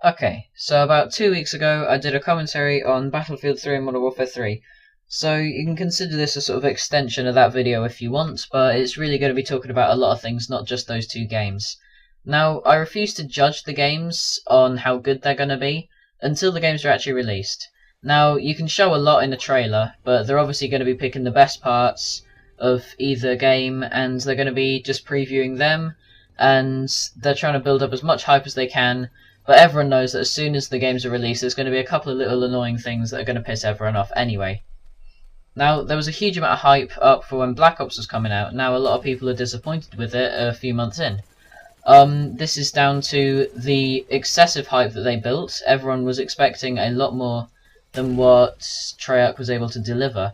Okay, so about 2 weeks ago, I did a commentary on Battlefield 3 and Modern Warfare 3. So you can consider this a sort of extension of that video if you want, but it's really going to be talking about a lot of things, not just those two games. Now, I refuse to judge the games on how good they're going to be until the games are actually released. Now, you can show a lot in a trailer, but they're obviously going to be picking the best parts of either game, and they're going to be just previewing them, and they're trying to build up as much hype as they can. But everyone knows that as soon as the games are released, there's going to be a couple of little annoying things that are going to piss everyone off anyway. Now, there was a huge amount of hype up for when Black Ops was coming out. Now, a lot of people are disappointed with it a few months in. This is down to the excessive hype that they built. Everyone was expecting a lot more than what Treyarch was able to deliver.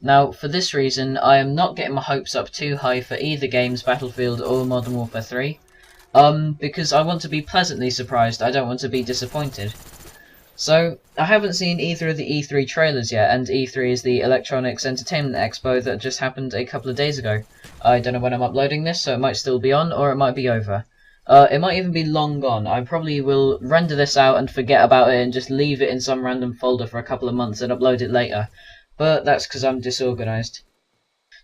Now, for this reason, I am not getting my hopes up too high for either games, Battlefield or Modern Warfare 3. Because I want to be pleasantly surprised, I don't want to be disappointed. So, I haven't seen either of the E3 trailers yet, and E3 is the Electronics Entertainment Expo that just happened a couple of days ago. I don't know when I'm uploading this, so it might still be on, or it might be over. It might even be long gone. I probably will render this out and forget about it and just leave it in some random folder for a couple of months and upload it later. But that's because I'm disorganized.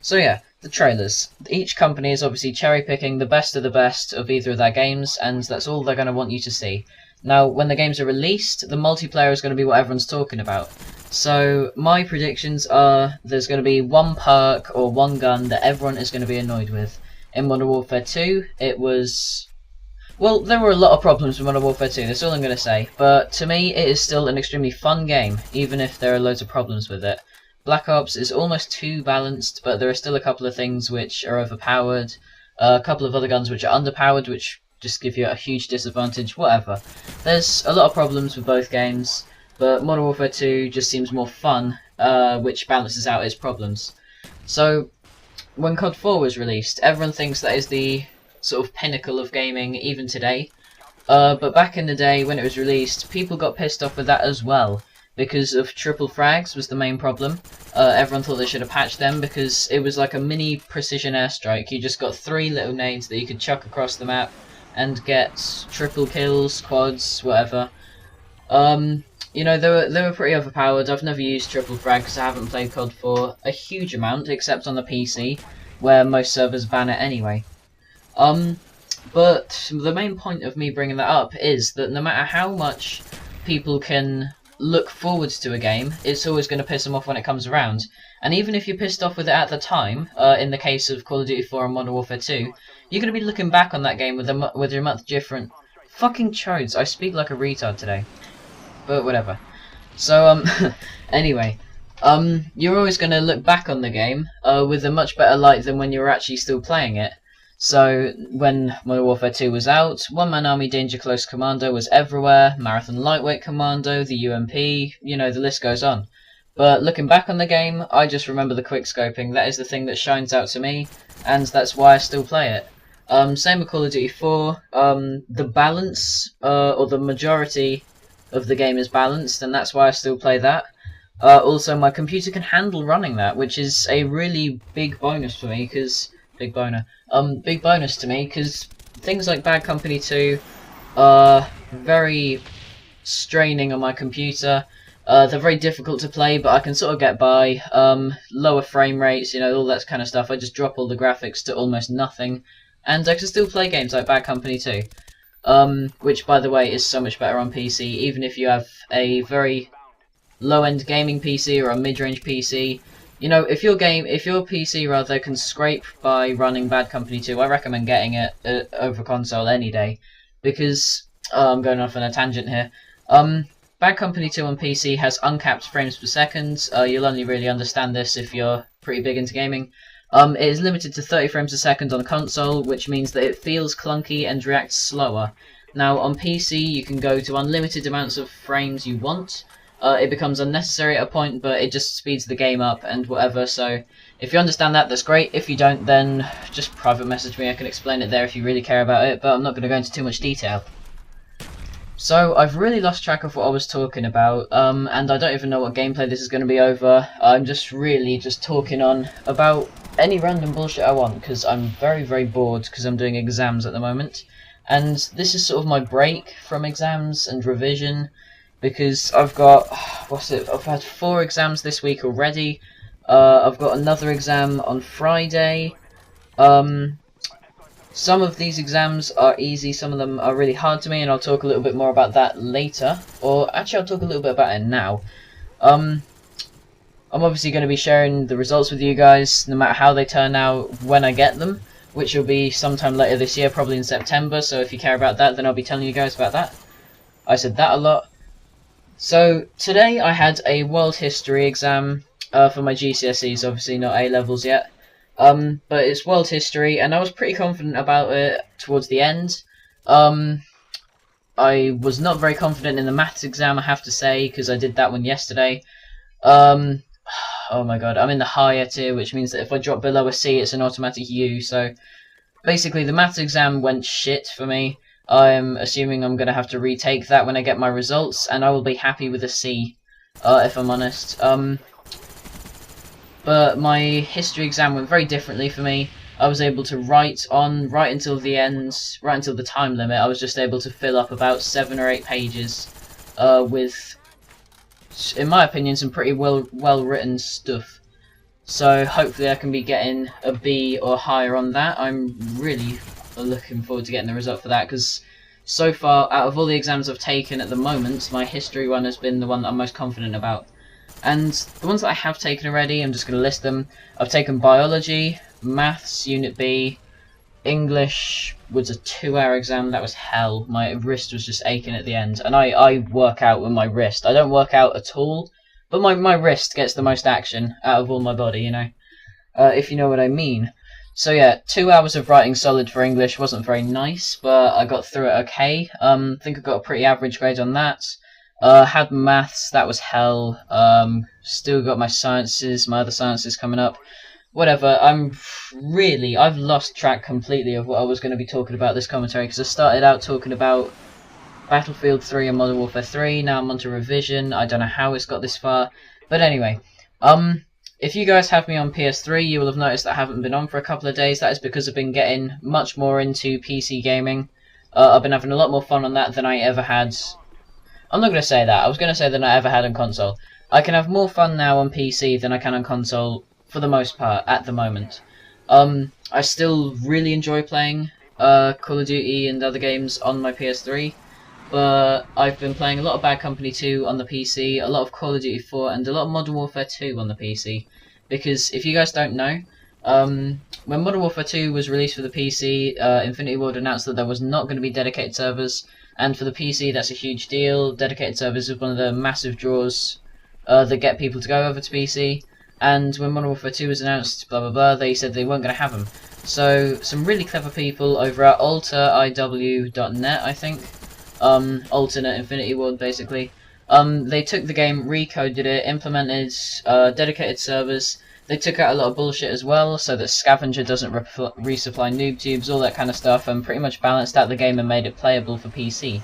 So yeah, the trailers. Each company is obviously cherry-picking the best of either of their games, and that's all they're going to want you to see. Now, when the games are released, the multiplayer is going to be what everyone's talking about. So, my predictions are there's going to be one perk or one gun that everyone is going to be annoyed with. In Modern Warfare 2, it was... Well, there were a lot of problems with Modern Warfare 2, that's all I'm going to say. But to me, it is still an extremely fun game, even if there are loads of problems with it. Black Ops is almost too balanced, but there are still a couple of things which are overpowered, a couple of other guns which are underpowered, which just give you a huge disadvantage, whatever. There's a lot of problems with both games, but Modern Warfare 2 just seems more fun, which balances out its problems. So, when COD 4 was released, everyone thinks that is the sort of pinnacle of gaming, even today. But back in the day, when it was released, people got pissed off with that as well. Because of triple frags was the main problem. Everyone thought they should have patched them because it was like a mini precision airstrike. You just got 3 little nades that you could chuck across the map and get triple kills, quads, whatever. You know, they were pretty overpowered. I've never used triple frag because I haven't played COD 4 a huge amount, except on the PC, where most servers ban it anyway. But the main point of me bringing that up is that no matter how much people can look forward to a game, it's always going to piss them off when it comes around. And even if you're pissed off with it at the time, in the case of Call of Duty 4 and Modern Warfare 2, you're going to be looking back on that game with a much different... Fucking chodes, I speak like a retard today. But whatever. So, anyway, you're always going to look back on the game with a much better light than when you were actually still playing it. So, when Modern Warfare 2 was out, One Man Army Danger Close Commando was everywhere, Marathon Lightweight Commando, the UMP, you know, the list goes on. But looking back on the game, I just remember the quickscoping. That is the thing that shines out to me, and that's why I still play it. Same with Call of Duty 4, the balance, or the majority of the game is balanced, and that's why I still play that. Also, my computer can handle running that, which is a really big bonus for me, because... Big bonus to me, because things like Bad Company 2 are very straining on my computer. They're very difficult to play, but I can sort of get by. Lower frame rates, you know, all that kind of stuff. I just drop all the graphics to almost nothing, and I can still play games like Bad Company 2. Which, by the way, is so much better on PC, even if you have a very low-end gaming PC or a mid-range PC. You know, if your PC rather can scrape by running Bad Company 2, I recommend getting it over console any day, because I'm going off on a tangent here. Bad Company 2 on PC has uncapped frames per second. You'll only really understand this if you're pretty big into gaming. It is limited to 30 frames a second on console, which means that it feels clunky and reacts slower. Now, on PC, you can go to unlimited amounts of frames you want. It becomes unnecessary at a point, but it just speeds the game up and whatever, so if you understand that, that's great. If you don't, then just private message me, I can explain it there if you really care about it, but I'm not going to go into too much detail. So, I've really lost track of what I was talking about, and I don't even know what gameplay this is going to be over. I'm just really just talking on about any random bullshit I want, because I'm very, very bored, because I'm doing exams at the moment. and this is sort of my break from exams and revision, because I've got, I've had 4 exams this week already. I've got another exam on Friday. Some of these exams are easy, some of them are really hard to me, and I'll talk a little bit more about that later. Or actually, I'll talk a little bit about it now. I'm obviously going to be sharing the results with you guys, no matter how they turn out, when I get them, which will be sometime later this year, probably in September, so if you care about that, then I'll be telling you guys about that. I said that a lot. So, today I had a world history exam for my GCSEs, obviously not A-levels yet. But it's world history, and I was pretty confident about it towards the end. I was not very confident in the maths exam, I have to say, because I did that one yesterday. Oh my god, I'm in the higher tier, which means that if I drop below a C, it's an automatic U, so basically the maths exam went shit for me. I'm assuming I'm going to have to retake that when I get my results, and I will be happy with a C, if I'm honest. But my history exam went very differently for me. I was able to write until the end, right until the time limit. I was just able to fill up about 7 or 8 pages with, in my opinion, some pretty well written stuff. So hopefully I can be getting a B or higher on that. I'm really looking forward to getting the result for that, because so far, out of all the exams I've taken at the moment, my history one has been the one that I'm most confident about. And the ones that I have taken already, I'm just going to list them. I've taken biology, maths, unit B, English was a 2-hour exam. That was hell. My wrist was just aching at the end. And I work out with my wrist. I don't work out at all, but my wrist gets the most action out of all my body, you know. If you know what I mean. So yeah, 2 hours of writing solid for English wasn't very nice, but I got through it okay. I think I got a pretty average grade on that. Had maths, that was hell. Still got my sciences, my other sciences coming up. Whatever, I've lost track completely of what I was going to be talking about this commentary, because I started out talking about Battlefield 3 and Modern Warfare 3, now I'm onto revision. I don't know how it's got this far, but anyway, if you guys have me on PS3, you will have noticed that I haven't been on for a couple of days. That is because I've been getting much more into PC gaming. I've been having a lot more fun on that than I ever had. I'm not going to say that. I was going to say than I ever had on console. I can have more fun now on PC than I can on console, for the most part, at the moment. I still really enjoy playing Call of Duty and other games on my PS3, but I've been playing a lot of Bad Company 2 on the PC, a lot of Call of Duty 4, and a lot of Modern Warfare 2 on the PC. Because, if you guys don't know, when Modern Warfare 2 was released for the PC, Infinity Ward announced that there was not going to be dedicated servers. And for the PC, that's a huge deal. Dedicated servers is one of the massive draws that get people to go over to PC. And when Modern Warfare 2 was announced, blah blah blah, they said they weren't going to have them. So some really clever people over at alteriw.net, I think, alternate Infinity Ward basically, they took the game, recoded it, implemented dedicated servers. They took out a lot of bullshit as well, so that Scavenger doesn't resupply noob tubes, all that kind of stuff, and pretty much balanced out the game and made it playable for PC.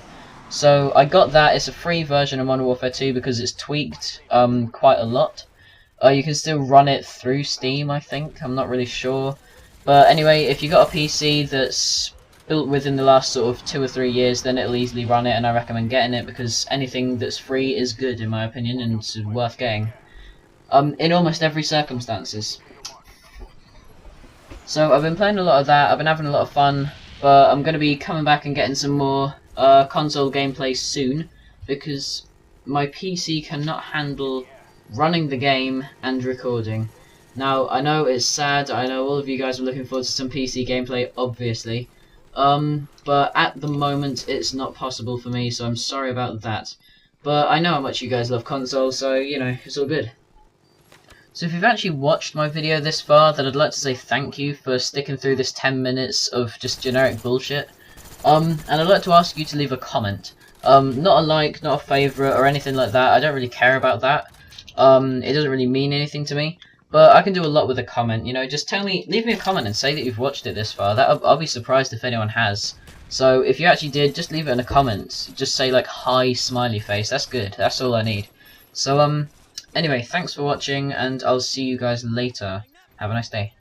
So I got that. It's a free version of Modern Warfare 2 because it's tweaked quite a lot. You can still run it through Steam, I think. I'm not really sure. But anyway, if you got a PC that's built within the last sort of 2 or 3 years, then it'll easily run it, and I recommend getting it, because anything that's free is good, in my opinion, and it's worth getting. In almost every circumstances. So I've been playing a lot of that, I've been having a lot of fun, but I'm going to be coming back and getting some more console gameplay soon, because my PC cannot handle running the game and recording. Now, I know it's sad, I know all of you guys are looking forward to some PC gameplay, obviously, but at the moment it's not possible for me, so I'm sorry about that. But I know how much you guys love consoles, so, you know, it's all good. So if you've actually watched my video this far, then I'd like to say thank you for sticking through this 10 minutes of just generic bullshit. And I'd like to ask you to leave a comment. Not a like, not a favourite, or anything like that. I don't really care about that. It doesn't really mean anything to me. But I can do a lot with a comment, you know. Just leave me a comment and say that you've watched it this far. I'll be surprised if anyone has. So if you actually did, just leave it in a comment. Just say like, hi, smiley face. That's good. That's all I need. So, anyway, thanks for watching, and I'll see you guys later. Have a nice day.